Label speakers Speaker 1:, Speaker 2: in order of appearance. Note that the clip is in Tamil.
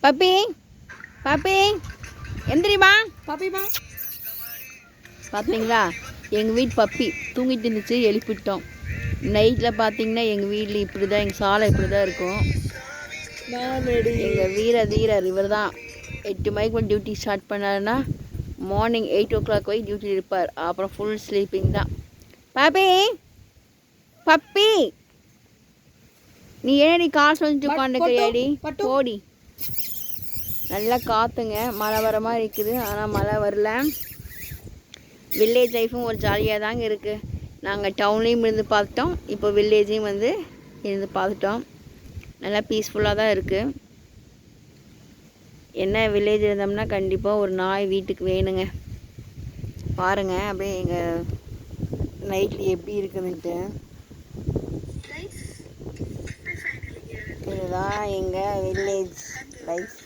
Speaker 1: Puppy puppy எந்திரிமா பப்பிமா. பார்த்தீங்களா, எங்கள் வீட்டு பப்பி தூங்கிட்டு இருந்துச்சு, எழுப்பிட்டோம். நைட்டில் பார்த்தீங்கன்னா எங்கள் வீட்டில் இப்படி தான், எங்கள் சாலை இப்படி தான் இருக்கும். எங்கள் வீரர் இவர் தான் 8 மணிக்கு டியூட்டி ஸ்டார்ட் பண்ணாருன்னா மார்னிங் 8 o'clock போய் டியூட்டி இருப்பார். அப்புறம் ஃபுல் ஸ்லீப்பிங் தான். பாப்பி பப்பி, நீ ஏடி காசு வந்துட்டு உட்காந்துக்கிறியாடி? போடி. நல்லா காற்றுங்க, மழை வர மாதிரி இருக்குது. ஆனால் மழை வரல. வில்லேஜ் லைஃப்பும் ஒரு ஜாலியாக தாங்க இருக்குது. நாங்கள் டவுன்லேயும் இருந்து பார்த்துட்டோம், இப்போ வில்லேஜையும் வந்து இருந்து பார்த்துட்டோம். நல்லா பீஸ்ஃபுல்லாக தான் இருக்குது. என்ன வில்லேஜ் இருந்தோம்னா கண்டிப்பாக ஒரு நாய் வீட்டுக்கு வேணுங்க. பாருங்கள் அப்படியே எங்கள் நைட்டில் எப்படி இருக்குதுன்ட்டு. இதுதான் எங்கள் வில்லேஜ் லைஃப்.